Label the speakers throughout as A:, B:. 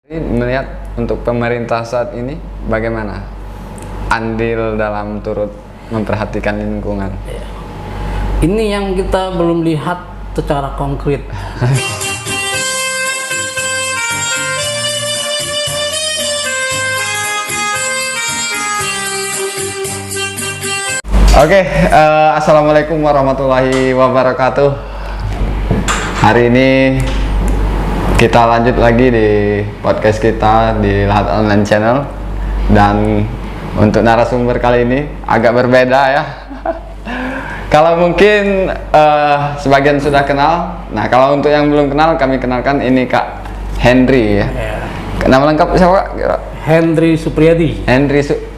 A: Melihat untuk pemerintah saat ini bagaimana andil dalam turut memperhatikan lingkungan?
B: Ini yang kita belum lihat secara konkret.
A: Oke, assalamualaikum warahmatullahi wabarakatuh. Hari ini kita lanjut lagi di podcast kita di Lahat Online Channel, dan untuk narasumber kali ini agak berbeda ya. Kalau mungkin sebagian sudah kenal, nah kalau untuk yang belum kenal kami kenalkan, ini Kak Hendry ya. Nama lengkap siapa?
B: Hendry Supriyadi.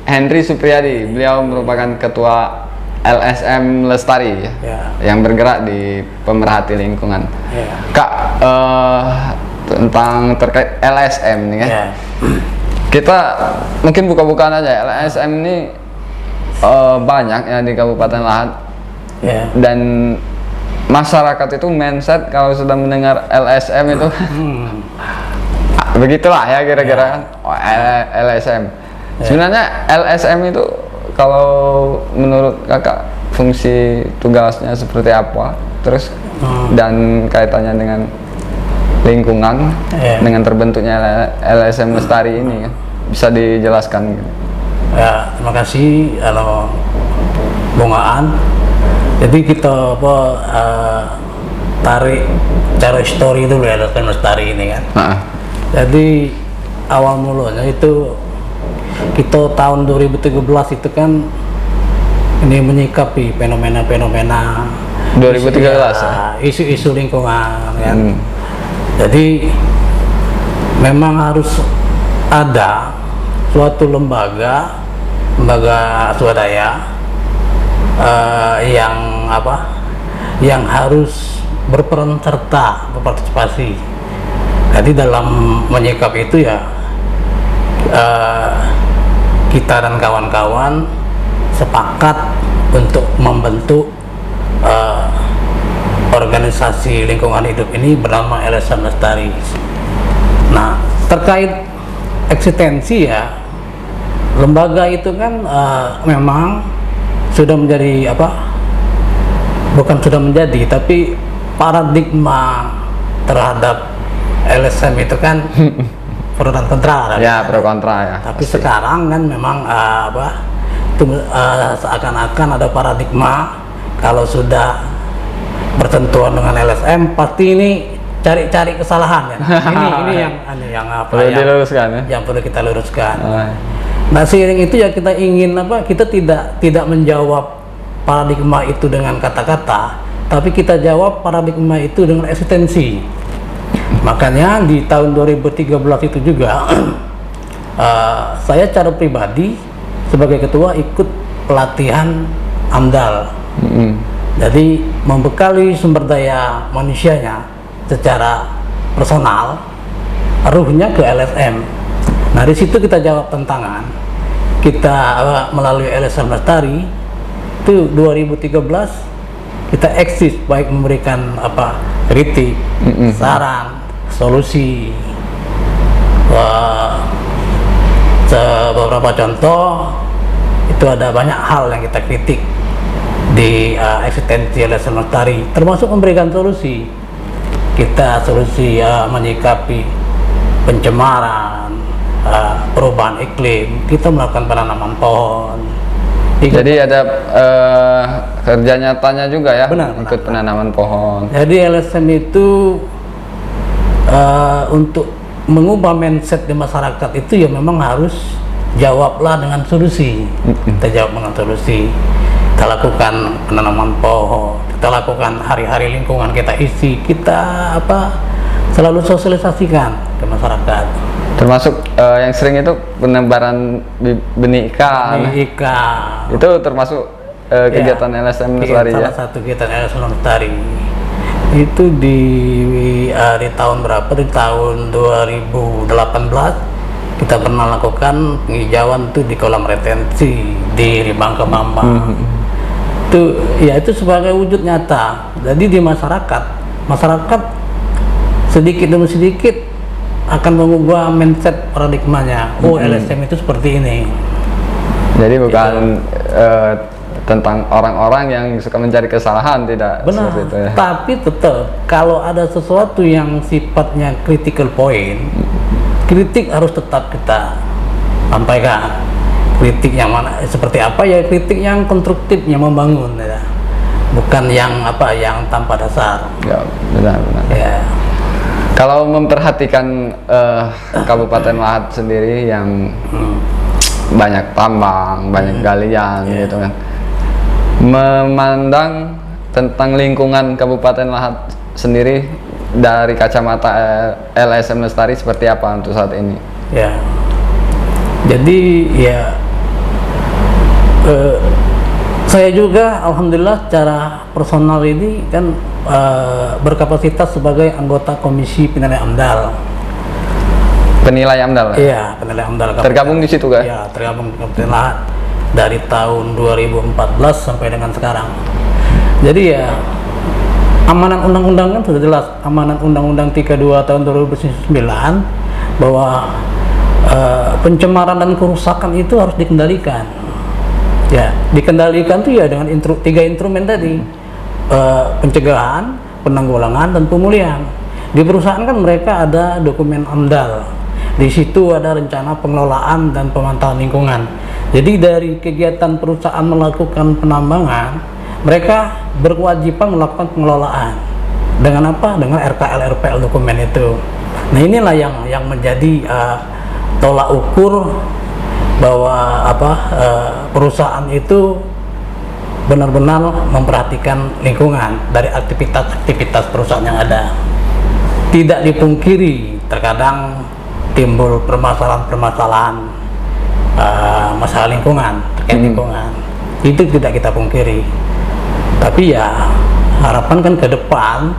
A: Hendry Supriyadi. Beliau merupakan ketua LSM Lestari ya, yang bergerak di pemerhati lingkungan. Kak, tentang terkait LSM nih ya. Kita mungkin buka-bukaan aja. LSM ini banyak ya di Kabupaten Lahat. Dan masyarakat itu mindset kalau sudah mendengar LSM itu begitulah ya kira-kira kan. LSM. Sebenarnya LSM itu kalau menurut Kakak fungsi tugasnya seperti apa? Terus dan kaitannya dengan lingkungan, dengan terbentuknya LSM Lestari ini kan, bisa dijelaskan gitu.
B: Ya, terima kasih Bung Aan. Jadi kita tarik cara histori dulu ya LSM Lestari ini kan. Jadi awal mulanya itu kita tahun 2013 itu kan ini menyikapi fenomena-fenomena
A: 2013
B: isu-isu lingkungan kan. Jadi memang harus ada suatu lembaga swadaya yang harus berperan serta berpartisipasi. Jadi dalam menyikapi itu ya kita dan kawan-kawan sepakat untuk membentuk organisasi lingkungan hidup ini bernama LSM Lestari. Nah, terkait eksistensi ya, lembaga itu kan memang sudah menjadi bukan sudah menjadi, tapi paradigma terhadap LSM itu kan pro dan kontra.
A: Ya, pro kontra ya.
B: Tapi pasti. Sekarang kan memang seakan-akan ada paradigma kalau sudah bersentuhan dengan LSM pasti ini cari-cari kesalahan ya. Ini yang
A: perlu diluruskan ya.
B: Yang perlu kita luruskan. Nah, seiring itu ya kita ingin kita tidak menjawab paradigma itu dengan kata-kata, tapi kita jawab paradigma itu dengan eksistensi. Makanya di tahun 2013 itu juga saya secara pribadi sebagai ketua ikut pelatihan AMDAL. Jadi membekali sumber daya manusianya secara personal, ruhnya ke LSM. Nah, di situ kita jawab tantangan. Kita melalui LSM Lestari itu 2013 kita eksis, baik memberikan kritik, saran, solusi. Beberapa contoh itu ada banyak hal yang kita kritik di eksistensi LSM Lestari, termasuk memberikan solusi. Kita solusi menyikapi pencemaran, perubahan iklim, kita melakukan penanaman pohon.
A: Jadi ada kerja nyatanya juga ya.
B: Benar,
A: ikut penanaman pohon.
B: Jadi LSM itu untuk mengubah mindset di masyarakat itu ya memang harus jawablah dengan solusi. Kita jawab dengan solusi. Kita lakukan penanaman pohon, kita lakukan hari-hari lingkungan, kita isi, kita selalu sosialisasikan ke masyarakat.
A: Termasuk yang sering itu penebaran benih ikan. Itu termasuk kegiatan LSM Lestari ya.
B: Salah satu kegiatan LSM Lestari. Itu di tahun berapa? Di tahun 2018 kita pernah lakukan penghijauan tuh di kolam retensi di Ribang Kemambang. Itu sebagai wujud nyata. Jadi di masyarakat sedikit demi sedikit akan mengubah mindset paradigmanya. Oh, LSM itu seperti ini.
A: Jadi bukan tentang orang-orang yang suka mencari kesalahan, tidak
B: Benar.
A: seperti itu ya.
B: Tapi tetap kalau ada sesuatu yang sifatnya critical point, kritik harus tetap kita sampaikan. Kritik yang mana? Seperti apa ya? Kritik yang konstruktif, yang membangun, ya. Bukan yang yang tanpa dasar.
A: Ya, benar-benar.
B: Ya.
A: Kalau memperhatikan Kabupaten Lahat sendiri yang banyak tambang, banyak galian gitu kan, memandang tentang lingkungan Kabupaten Lahat sendiri dari kacamata LSM Lestari seperti apa untuk saat ini?
B: Ya. Jadi ya saya juga alhamdulillah secara personal ini kan berkapasitas sebagai anggota Komisi Penilai AMDAL.
A: Penilai AMDAL?
B: Iya, penilai AMDAL.
A: Tergabung di situ kan?
B: Iya, tergabung di Kabupaten Lahat dari tahun 2014 sampai dengan sekarang. Jadi ya amanat undang-undang kan sudah jelas, amanat Undang-Undang 32 tahun 2009 bahwa pencemaran dan kerusakan itu harus dikendalikan. Ya, dikendalikan tuh ya dengan tiga instrumen tadi, pencegahan, penanggulangan, dan pemulihan. Di perusahaan kan mereka ada dokumen AMDAL. Di situ ada rencana pengelolaan dan pemantauan lingkungan. Jadi dari kegiatan perusahaan melakukan penambangan, mereka berkewajiban melakukan pengelolaan. Dengan apa? Dengan RKL dokumen itu. Nah, inilah yang menjadi tolak ukur bahwa perusahaan itu benar-benar memperhatikan lingkungan dari aktivitas perusahaan yang ada. Tidak dipungkiri terkadang timbul permasalahan masalah lingkungan, terkait lingkungan. Itu tidak kita pungkiri. Tapi ya harapan kan ke depan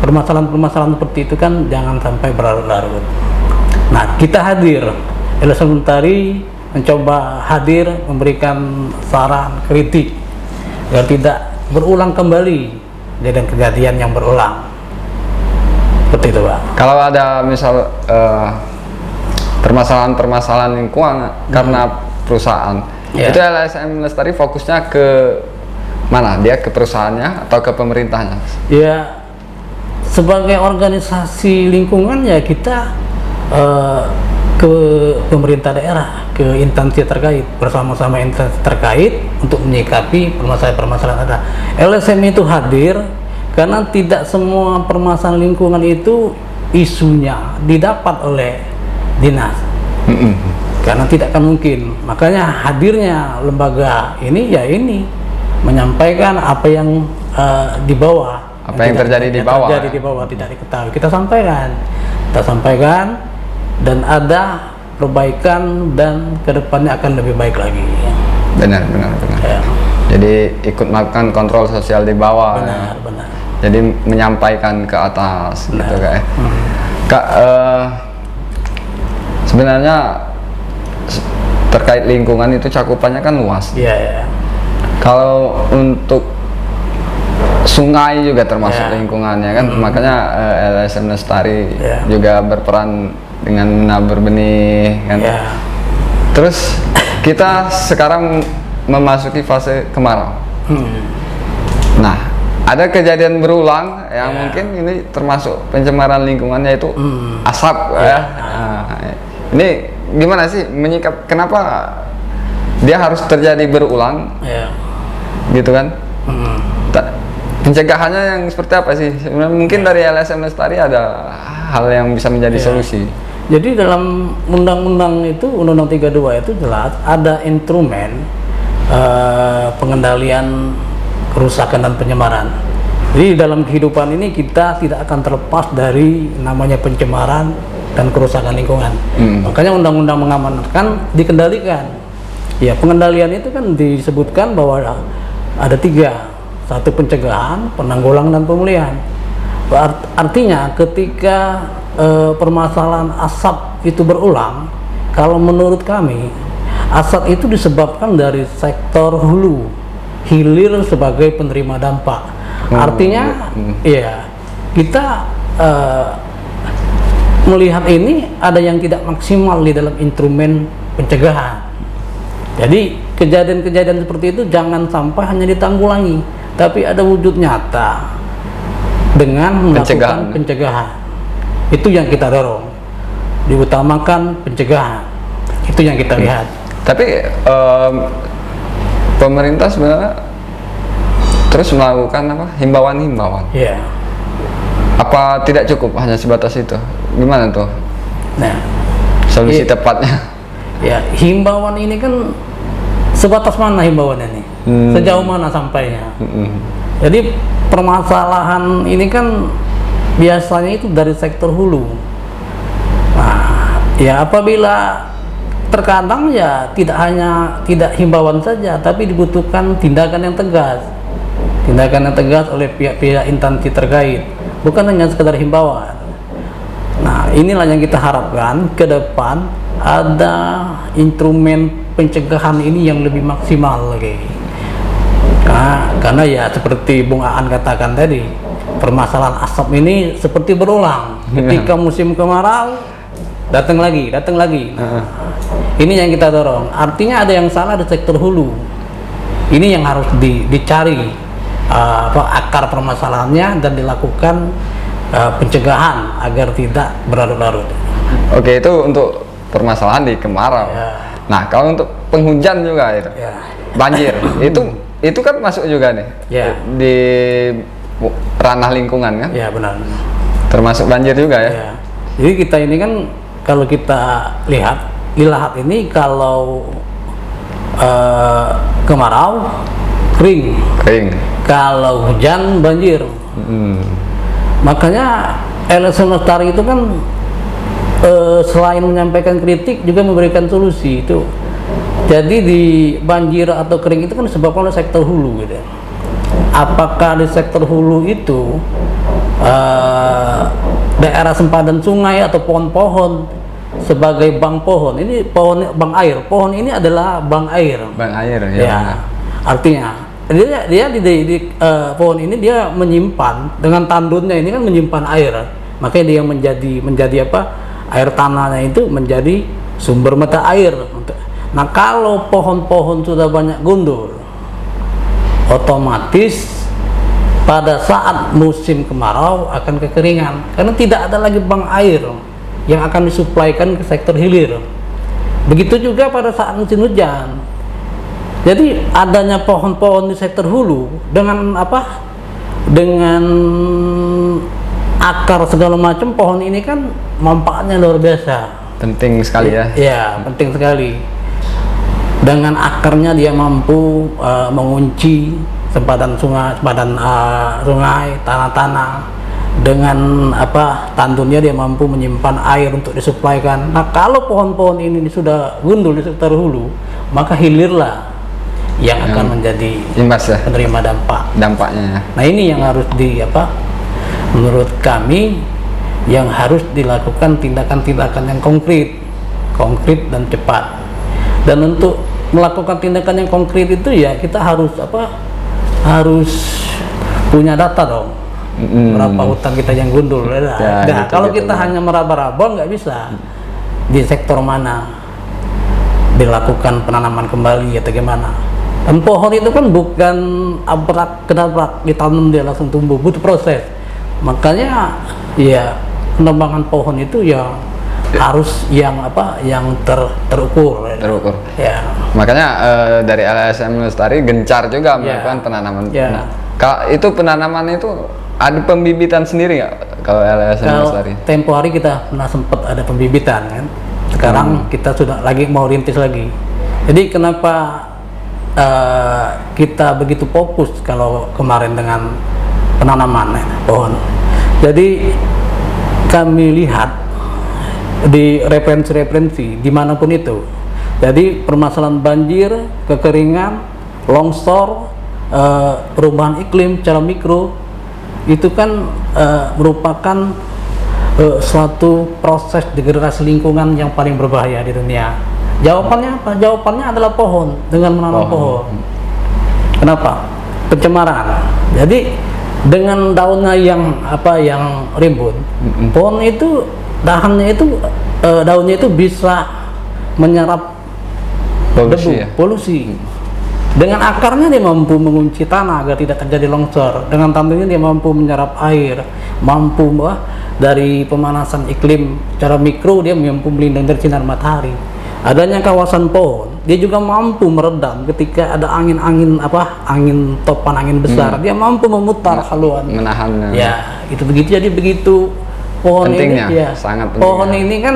B: permasalahan seperti itu kan jangan sampai berlarut-larut. Nah, kita hadir, LSM Lestari mencoba hadir memberikan saran kritik agar tidak berulang kembali dengan kejadian yang berulang. Seperti itu, Pak.
A: Kalau ada misal permasalahan lingkungan karena perusahaan, itu LSM Lestari fokusnya ke mana? Dia ke perusahaannya atau ke pemerintahnya?
B: Ya, sebagai organisasi lingkungan ya kita ke pemerintah daerah, ke instansi terkait, bersama-sama instansi terkait untuk menyikapi permasalahan-permasalahan ada. LSM itu hadir karena tidak semua permasalahan lingkungan itu isunya didapat oleh dinas. Karena tidak akan mungkin. Makanya hadirnya lembaga ini ya ini menyampaikan apa yang di bawah,
A: apa yang terjadi di bawah.
B: Terjadi di bawah tidak diketahui. Kita sampaikan dan ada perbaikan dan kedepannya akan lebih baik lagi.
A: Benar.
B: Ya.
A: Jadi ikut melakukan kontrol sosial di bawah.
B: Benar.
A: Jadi menyampaikan ke atas, gitu Kak. Kak, sebenarnya terkait lingkungan itu cakupannya kan luas.
B: Iya.
A: Kalau untuk sungai juga termasuk lingkungannya kan, makanya LSM Lestari juga berperan dengan menabur benih kan. Terus kita sekarang memasuki fase kemarau. Nah, ada kejadian berulang yang mungkin ini termasuk pencemaran lingkungannya itu asap ya. Nah, ini gimana sih menyikap, kenapa dia harus terjadi berulang? Gitu kan? Pencegahannya yang seperti apa sih? Mungkin dari LSM Lestari ada hal yang bisa menjadi solusi.
B: Jadi dalam undang-undang itu, Undang-Undang 32 itu jelas ada instrumen pengendalian kerusakan dan pencemaran. Jadi dalam kehidupan ini kita tidak akan terlepas dari namanya pencemaran dan kerusakan lingkungan. Makanya undang-undang mengamanatkan dikendalikan. Ya, pengendalian itu kan disebutkan bahwa ada 3. 1 pencegahan, penanggulangan, dan pemulihan. Artinya ketika permasalahan asap itu berulang, kalau menurut kami asap itu disebabkan dari sektor hulu, hilir sebagai penerima dampak. Artinya ya kita melihat ini ada yang tidak maksimal di dalam instrumen pencegahan. Jadi kejadian-kejadian seperti itu jangan sampai hanya ditanggulangi, tapi ada wujud nyata dengan melakukan pencegahan. Itu yang kita dorong, diutamakan pencegahan. Itu yang kita lihat.
A: Tapi pemerintah sebenarnya terus melakukan apa, himbauan-himbauan.
B: Ya.
A: Apa tidak cukup hanya sebatas itu? Gimana tuh?
B: Nah,
A: solusi tepatnya?
B: Ya, himbauan ini kan sebatas mana himbauan ini? Sejauh mana sampainya? Jadi permasalahan ini kan biasanya itu dari sektor hulu. Nah, ya apabila terkadang ya tidak himbauan saja, tapi dibutuhkan tindakan yang tegas. Tindakan yang tegas oleh pihak-pihak instansi terkait, bukan hanya sekedar himbauan. Nah, inilah yang kita harapkan ke depan, ada instrumen pencegahan ini yang lebih maksimal lagi. Karena ya seperti Bung Aan katakan tadi, permasalahan asap ini seperti berulang. Ketika musim kemarau datang lagi. Nah, ini yang kita dorong. Artinya ada yang salah di sektor hulu. Ini yang harus dicari akar permasalahannya dan dilakukan pencegahan agar tidak berlarut-larut.
A: Oke, itu untuk permasalahan di kemarau.
B: Ya.
A: Nah, kalau untuk penghujan juga itu,
B: Ya.
A: banjir, itu kan masuk juga nih
B: Ya.
A: di ranah lingkungan kan?
B: Ya, benar.
A: Termasuk banjir juga ya?
B: Ya. Jadi kita ini kan kalau kita lihat Ilahat ini kalau kemarau kering, kalau hujan banjir. Makanya LSM Lestari itu kan selain menyampaikan kritik juga memberikan solusi itu. Jadi di banjir atau kering itu kan disebabkan oleh sektor hulu gitu. Apakah di sektor hulu itu daerah sempadan sungai atau pohon-pohon sebagai bank pohon, ini bank air. Pohon ini adalah bank air.
A: Bank air ya.
B: Ya. Artinya dia di pohon ini dia menyimpan dengan tandunnya ini kan menyimpan air. Makanya dia menjadi apa? Air tanahnya itu menjadi sumber mata air. Nah, kalau pohon-pohon sudah banyak gundul, otomatis pada saat musim kemarau akan kekeringan karena tidak ada lagi bank air yang akan disuplaikan ke sektor hilir. Begitu juga pada saat musim hujan. Jadi adanya pohon-pohon di sektor hulu dengan apa? Dengan akar segala macam, pohon ini kan manfaatnya luar biasa.
A: Penting sekali ya.
B: Ya, penting sekali. Dengan akarnya dia mampu mengunci sempadan sungai, tanah-tanah. Dengan apa, tandunnya dia mampu menyimpan air untuk disuplaikan. Nah, kalau pohon-pohon ini sudah gundul di sektor hulu, maka hilirlah yang akan menjadi
A: imbas ya,
B: penerima dampaknya. Nah, ini yang harus menurut kami yang harus dilakukan tindakan-tindakan yang konkret dan cepat. Dan untuk melakukan tindakan yang konkret itu ya kita harus punya data dong. Berapa hutan kita yang gundul. Nah, kalau kita hanya meraba-raba nggak bisa di sektor mana dilakukan penanaman kembali atau gimana. Dan pohon itu kan bukan abrak ditanam dia langsung tumbuh, butuh proses. Makanya ya penebangan pohon itu ya harus yang terukur. Ya.
A: Makanya dari LSM Lestari gencar juga melakukan penanaman.
B: Ya.
A: Nah, itu penanaman itu ada pembibitan sendiri nggak kalau LSM Lestari?
B: Tempo hari kita pernah sempat ada pembibitan kan. Sekarang kita sudah mau rintis lagi. Jadi kenapa kita begitu fokus kalau kemarin dengan penanaman pohon? Jadi kami lihat di referensi dimanapun itu. Jadi permasalahan banjir, kekeringan, longsor, perubahan iklim secara mikro itu kan merupakan suatu proses degradasi lingkungan yang paling berbahaya di dunia. Jawabannya apa? Jawabannya adalah pohon, dengan menanam pohon. Kenapa? Pencemaran. Jadi dengan daunnya yang rimbun, pohon itu daunnya itu bisa menyerap
A: Polusi
B: debu,
A: ya?
B: polusi. Dengan akarnya dia mampu mengunci tanah agar tidak terjadi longsor. Dengan tandanya dia mampu menyerap air, mampu dari pemanasan iklim secara mikro, dia mampu melindungi dari sinar matahari. Adanya kawasan pohon, dia juga mampu meredam ketika ada angin topan angin besar. Dia mampu memutar haluan,
A: menahan.
B: Ya, itu begitu. Jadi begitu pohon
A: pentingnya,
B: ini, ya,
A: sangat penting.
B: pohon ini kan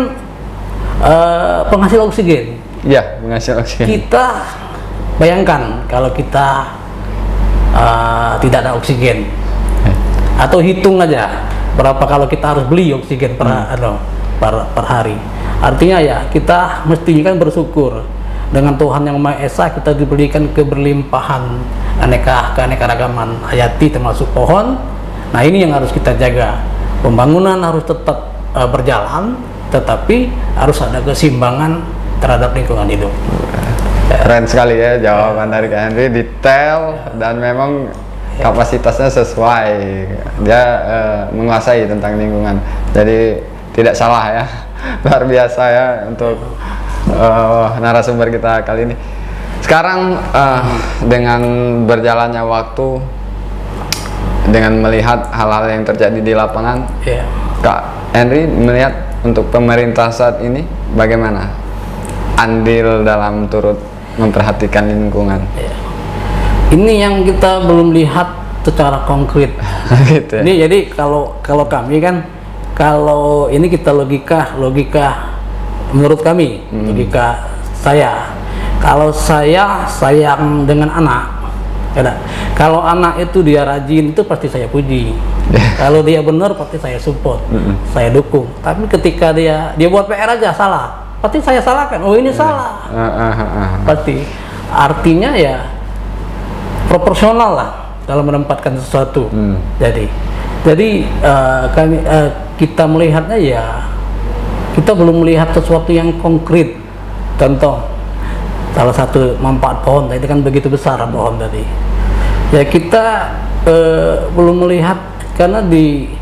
B: penghasil oksigen.
A: Ya, menghasil oksigen.
B: Kita bayangkan kalau kita tidak ada oksigen, atau hitung aja berapa kalau kita harus beli oksigen per hari. Artinya ya kita mestinya kan bersyukur dengan Tuhan Yang Maha Esa, kita diberikan keberlimpahan keanekaragaman hayati termasuk pohon. Nah, ini yang harus kita jaga. Pembangunan harus tetap berjalan, tetapi harus ada keseimbangan terhadap lingkungan hidup.
A: Keren sekali ya jawaban dari Kak Henry, detail dan memang kapasitasnya sesuai. Dia menguasai tentang lingkungan, jadi tidak salah ya. Luar biasa ya untuk narasumber kita kali ini. Sekarang dengan berjalannya waktu, dengan melihat hal-hal yang terjadi di lapangan, Kak Henry melihat untuk pemerintah saat ini bagaimana andil dalam turut memperhatikan lingkungan?
B: Ini yang kita belum lihat secara konkret.
A: Gitu ya?
B: Ini jadi kalau kami kan, kalau ini kita logika menurut kami, logika saya. Kalau saya sayang dengan anak, kalau anak itu dia rajin, itu pasti saya puji. Kalau dia benar, pasti saya support, saya dukung. Tapi ketika dia buat PR aja salah, pasti saya salahkan. Oh, ini salah. Pasti. Artinya ya proporsional lah dalam menempatkan sesuatu. Jadi kita melihatnya ya, kita belum melihat sesuatu yang konkret. Contoh, salah satu manfaat pohon tadi kan begitu besar pohon tadi. Ya kita belum melihat, karena di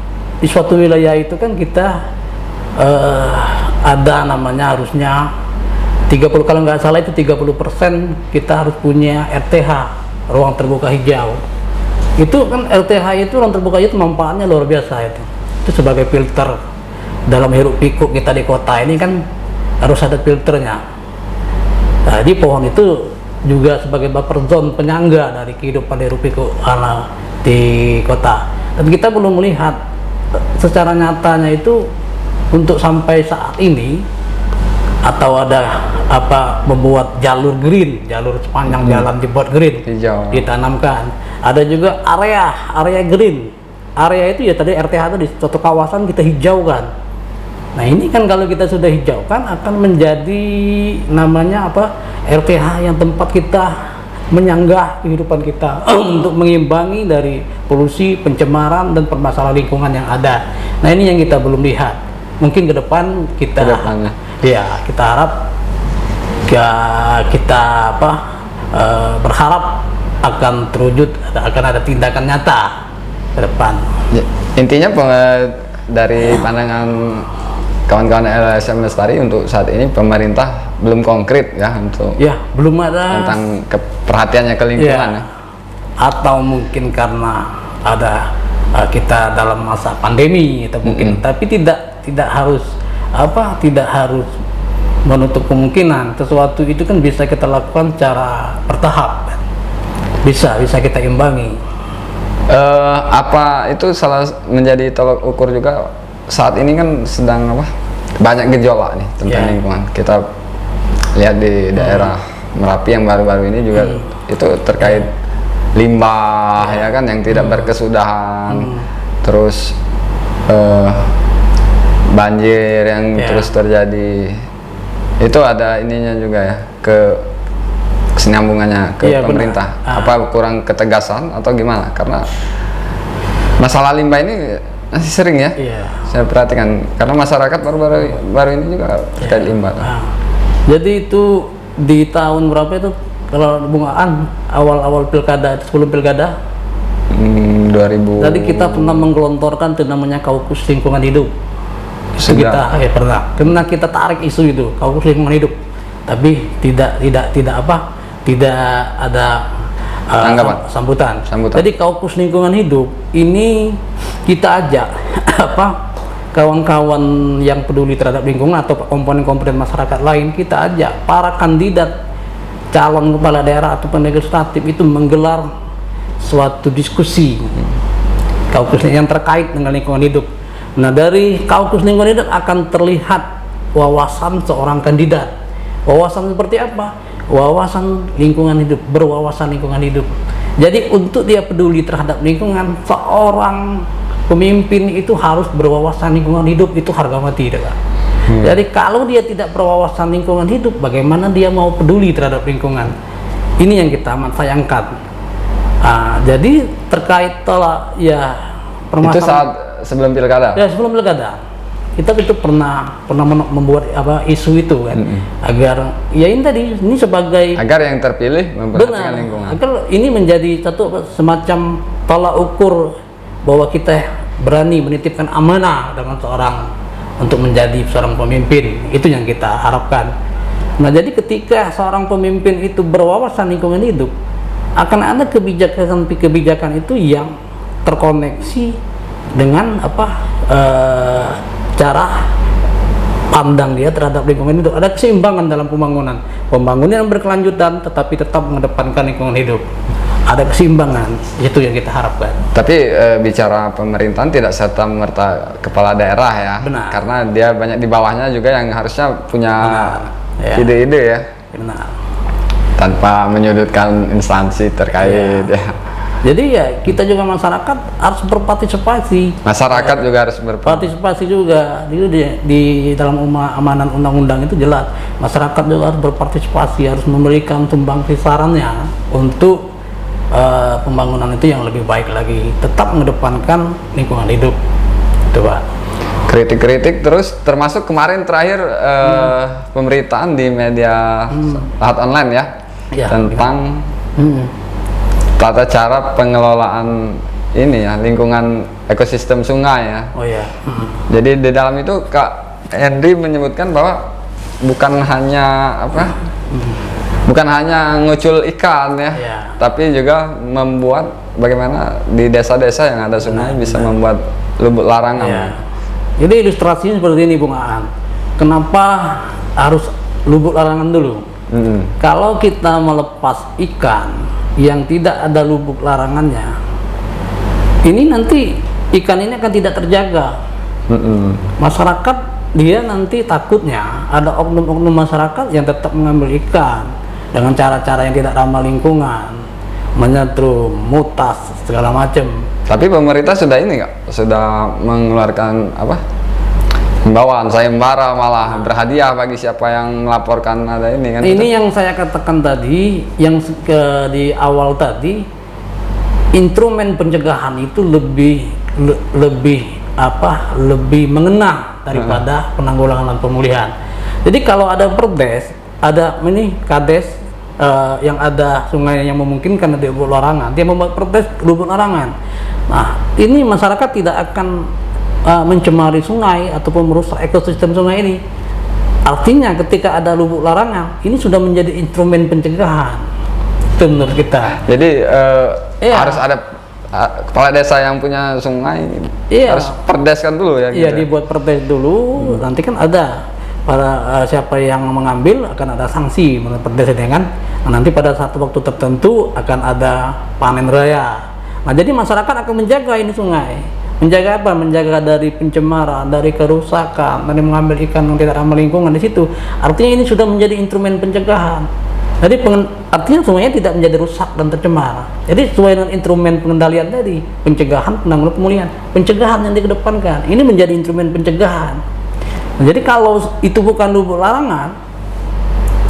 B: suatu wilayah itu kan kita ada namanya harusnya 30, kalau nggak salah itu 30% kita harus punya RTH, ruang terbuka hijau. Itu kan RTH itu, ruang terbuka hijau itu manfaatnya luar biasa itu sebagai filter dalam hiruk pikuk kita di kota ini kan harus ada filternya. Jadi pohon itu juga sebagai buffer zone, penyangga dari kehidupan hiruk pikuk di kota. Dan kita belum melihat secara nyatanya itu untuk sampai saat ini, atau ada membuat jalur green, jalur sepanjang jalan dibuat green,
A: hijau,
B: ditanamkan. Ada juga area green. Area itu ya tadi RTH itu di suatu kawasan kita hijaukan. Nah, ini kan kalau kita sudah hijaukan akan menjadi namanya RTH yang tempat kita menyanggah kehidupan kita untuk mengimbangi dari polusi, pencemaran dan permasalahan lingkungan yang ada. Nah, ini yang kita belum lihat. Mungkin ke depan kita kita harap berharap akan terwujud, akan ada tindakan nyata ke depan.
A: Ya, intinya dari pandangan kawan-kawan LSM Lestari untuk saat ini pemerintah belum konkret ya untuk
B: belum ada
A: tentang perhatiannya ke lingkungan ya.
B: Atau mungkin karena ada kita dalam masa pandemi atau mungkin, tapi tidak harus menutup kemungkinan sesuatu itu kan bisa kita lakukan secara bertahap, bisa kita imbangi.
A: Apa itu salah menjadi tolak ukur juga saat ini kan sedang banyak gejolak nih tentang lingkungan. Kita lihat di daerah Merapi yang baru-baru ini juga itu terkait limbah ya kan yang tidak berkesudahan, terus banjir yang terus terjadi. Itu ada ininya juga ya, kesinambungannya ke pemerintah. Apa kurang ketegasan atau gimana? Karena masalah limbah ini masih sering ya, saya perhatikan, karena masyarakat baru ini juga terkait limbah.
B: Jadi itu di tahun berapa itu kalau bungaan awal pilkada, sebelum pilkada
A: 2000.
B: Tadi kita pernah menggelontorkan itu namanya Kaukus Lingkungan Hidup. Kita pernah. Karena kita tarik isu itu kaukus lingkungan hidup, tapi tidak ada sambutan. Jadi kaukus lingkungan hidup ini kita ajak kawan-kawan yang peduli terhadap lingkungan atau komponen-komponen masyarakat lain, kita ajak para kandidat calon kepala daerah atau legislatif itu menggelar suatu diskusi kaukus yang terkait dengan lingkungan hidup. Nah, dari kaukus lingkungan hidup akan terlihat wawasan seorang kandidat. Wawasan seperti apa? Wawasan lingkungan hidup, berwawasan lingkungan hidup. Jadi untuk dia peduli terhadap lingkungan, seorang pemimpin itu harus berwawasan lingkungan hidup, itu harga mati. Jadi kalau dia tidak berwawasan lingkungan hidup, bagaimana dia mau peduli terhadap lingkungan? Ini yang kita amat sayangkan. Jadi terkait permasalahan
A: itu saat sebelum pilkada.
B: Ya, sebelum pilkada kita itu pernah membuat isu itu kan, agar ini sebagai
A: agar yang terpilih memperhatikan lingkungan.
B: Agar ini menjadi satu semacam tolak ukur bahwa kita berani menitipkan amanah dengan untuk menjadi seorang pemimpin. Itu yang kita harapkan. Nah, jadi ketika seorang pemimpin itu berwawasan lingkungan hidup, akan ada kebijakan itu yang terkoneksi dengan cara pandang dia terhadap lingkungan hidup. Ada keseimbangan dalam pembangunan yang berkelanjutan tetapi tetap mengedepankan lingkungan hidup. Ada keseimbangan, itu yang kita harapkan.
A: Tapi bicara pemerintahan tidak serta-merta kepala daerah ya.
B: Benar.
A: Karena dia banyak di bawahnya juga yang harusnya punya ide-ide ya.
B: Benar.
A: Tanpa menyudutkan instansi terkait ya.
B: Jadi kita juga masyarakat harus berpartisipasi.
A: Masyarakat juga harus berpartisipasi
B: juga. Di dalam amanat undang-undang itu jelas, masyarakat juga harus berpartisipasi, harus memberikan sumbangsi sarannya untuk pembangunan itu yang lebih baik lagi, tetap mengedepankan lingkungan hidup. Itu Pak.
A: Kritik-kritik terus, termasuk kemarin terakhir pemberitaan di media Lahat Online ya tentang tata cara pengelolaan lingkungan ekosistem sungai ya.
B: Oh ya.
A: Jadi di dalam itu Kak Henry menyebutkan bahwa bukan hanya ngucul ikan ya, tapi juga membuat bagaimana di desa-desa yang ada sungai bisa membuat lubuk larangan.
B: Ya. Jadi ilustrasinya seperti ini Bung Aan. Kenapa harus lubuk larangan dulu? Kalau kita melepas ikan yang tidak ada lubuk larangannya, ini nanti ikan ini akan tidak terjaga. Masyarakat dia nanti takutnya ada oknum-oknum masyarakat yang tetap mengambil ikan dengan cara-cara yang tidak ramah lingkungan, menyetrum, mutas, segala macam.
A: Tapi pemerintah sudah mengeluarkan himbauan sayembara, malah berhadiah bagi siapa yang melaporkan ada ini kan.
B: Ini yang saya katakan tadi, yang di awal tadi, instrumen pencegahan itu lebih mengena daripada penanggulangan dan pemulihan. Jadi kalau ada perdes, ada kades yang ada sungai yang memungkinkan ada lubuk larangan, dia membuat perdes lubuk larangan. Nah, ini masyarakat tidak akan mencemari sungai ataupun merusak ekosistem sungai ini. Artinya ketika ada lubuk larangan, ini sudah menjadi instrumen pencegahan. Itu menurut kita.
A: Jadi harus ada kepala desa yang punya sungai, harus perdeskan dulu ya.
B: Iya, dibuat perdes dulu. Nanti kan ada para siapa yang mengambil akan ada sanksi menurut perdes ini kan. Nah, nanti pada satu waktu tertentu akan ada panen raya. Nah, jadi masyarakat akan menjaga ini sungai. Menjaga apa? Menjaga dari pencemaran, dari kerusakan, dari mengambil ikan yang tidak ramah lingkungan di situ. Artinya ini sudah menjadi instrumen pencegahan. Jadi artinya sungainya tidak menjadi rusak dan tercemar. Jadi sesuai dengan instrumen pengendalian tadi, pencegahan, penanggulangan, pemulihan, pencegahan yang dikedepankan. Ini menjadi instrumen pencegahan. Nah, jadi kalau itu bukan lubuk larangan,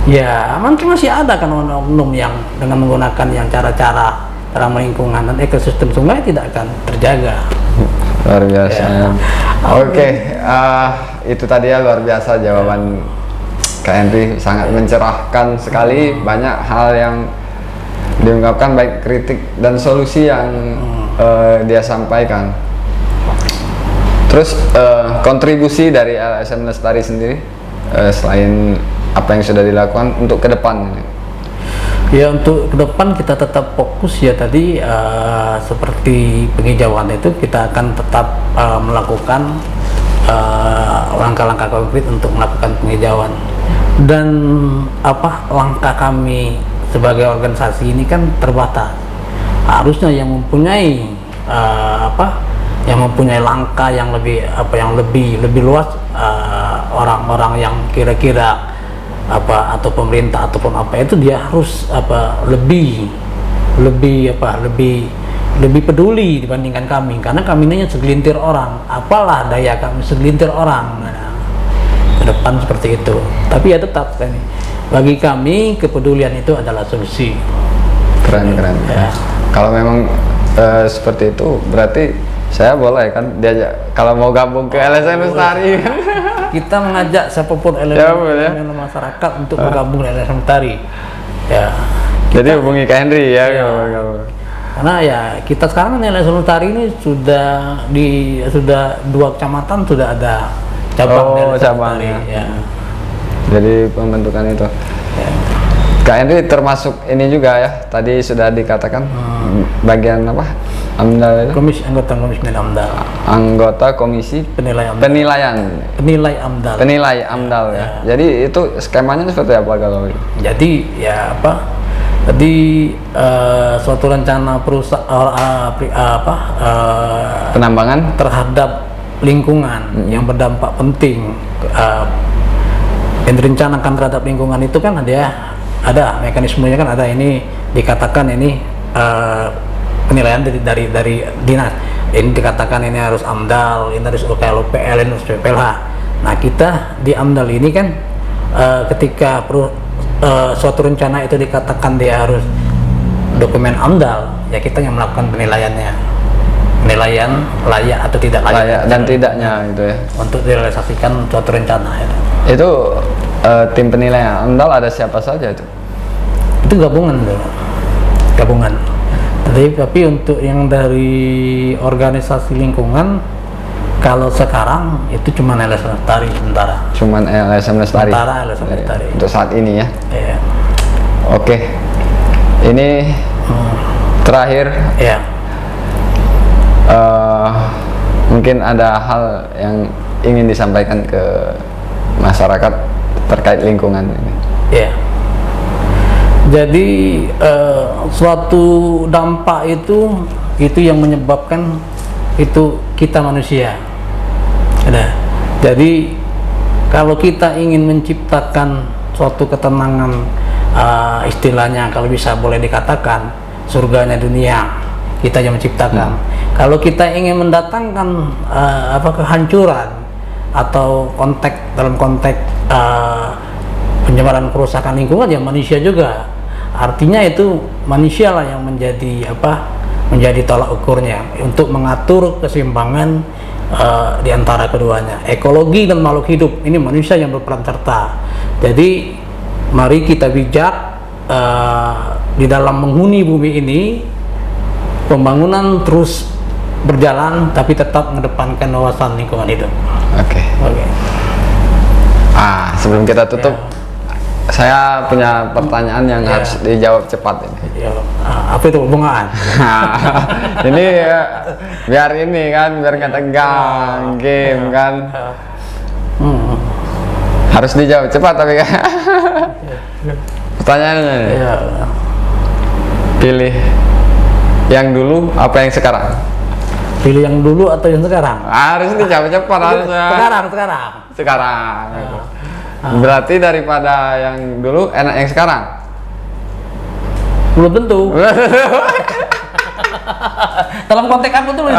B: ya mungkin masih ada kan oknum yang dengan menggunakan yang cara-cara ramah lingkungan dan ekosistem sungai tidak akan terjaga.
A: Luar biasa. Oke, itu tadi ya luar biasa jawaban Kak Henry, sangat mencerahkan sekali. Banyak hal yang diungkapkan, baik kritik dan solusi yang dia sampaikan. Terus kontribusi dari LSM Lestari sendiri selain apa yang sudah dilakukan untuk ke depan ini?
B: Ya, untuk ke depan kita tetap fokus ya tadi seperti penghijauan itu kita akan tetap melakukan langkah-langkah konkret untuk melakukan penghijauan. Dan langkah kami sebagai organisasi ini kan terbatas. Harusnya yang mempunyai langkah yang lebih luas, orang-orang yang kira-kira atau pemerintah ataupun itu dia harus lebih peduli dibandingkan kami, karena kami ini segelintir orang, apalah daya kami segelintir orang. Ke depan seperti itu. Tapi ya tetap bagi kami kepedulian itu adalah solusi.
A: Keren ya. Kalau memang seperti itu berarti saya boleh kan diajak kalau mau gabung ke LSM Lestari.
B: Kita mengajak siapapun elemen masyarakat untuk bergabung dengan LSM Lestari. Ya.
A: Jadi hubungi Kak Henry ya.
B: Karena ya kita sekarang LSM Lestari ini sudah 2 kecamatan sudah ada cabang
A: cabangnya.
B: Ya.
A: Jadi pembentukan itu.
B: Ya.
A: Kak Henry termasuk ini juga ya. Tadi sudah dikatakan bagian apa? AMDAL itu?
B: Anggota komisi AMDAL.
A: Anggota komisi penilai AMDAL. Penilai AMDAL ya. Jadi itu skemanya seperti apa kalau?
B: Jadi ya suatu rencana
A: penambangan
B: terhadap lingkungan yang berdampak penting, yang direncanakan terhadap lingkungan itu kan ada mekanismenya, kan ada ini dikatakan ini penilaian dari dinas, ini dikatakan ini harus AMDAL, ini harus UKLUPL, ini harus PPLH. Nah kita di AMDAL ini kan ketika suatu rencana itu dikatakan dia harus dokumen AMDAL, ya kita yang melakukan penilaian layak atau tidak
A: layak dan tidaknya gitu ya,
B: untuk direalisasikan suatu rencana ya.
A: Itu tim penilaian AMDAL ada siapa saja itu?
B: Itu gabungan. Tapi untuk yang dari organisasi lingkungan, kalau sekarang itu cuma LSM Lestari sementara.
A: Cuman LSM Lestari.
B: LSM Lestari.
A: Untuk saat ini ya.
B: Iya.
A: Oke. Ini terakhir.
B: Iya.
A: Mungkin ada hal yang ingin disampaikan ke masyarakat terkait lingkungan ini.
B: Iya. Jadi suatu dampak itu yang menyebabkan itu kita manusia. Jadi kalau kita ingin menciptakan suatu ketenangan, istilahnya kalau bisa boleh dikatakan surganya dunia, kita yang menciptakan. Kalau kita ingin mendatangkan kehancuran atau dalam konteks penyebaran kerusakan lingkungan, ya manusia juga. Artinya itu manusia lah yang menjadi tolak ukurnya untuk mengatur keseimbangan di antara keduanya. Ekologi dan makhluk hidup ini manusia yang berperan serta. Jadi mari kita bijak di dalam menghuni bumi ini. Pembangunan terus berjalan tapi tetap mengedepankan wawasan lingkungan hidup. Oke.
A: Sebelum kita tutup, saya punya pertanyaan yang harus dijawab cepat ini.
B: Apa itu hubungan?
A: Ini biar nggak tegang, game kan. Harus dijawab cepat tapi kan. Pertanyaannya nih. Pilih yang dulu apa yang sekarang?
B: Pilih yang dulu atau yang sekarang?
A: Harus dijawab cepat harusnya. Sekarang. Berarti daripada yang dulu enak yang sekarang?
B: Belum tentu. Dalam konteks apa tuh?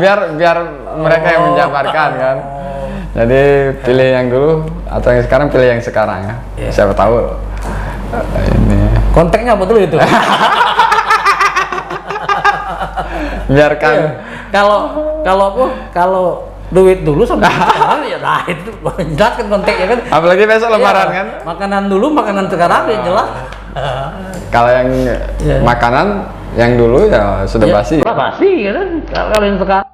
A: biar mereka yang menjabarkan kan. Jadi pilih yang dulu atau yang sekarang, pilih yang sekarang ya. Siapa tahu. Ini.
B: Konteksnya apa dulu itu?
A: Biarkan.
B: Kalau duit dulu sama sekarang ya itu jelas kan konteksnya kan.
A: Apalagi besok lebaran kan.
B: Makanan dulu, makanan sekarang ya jelas.
A: Kalau yang makanan yang dulu ya sudah basi.
B: Basi kan. Kalau yang sekarang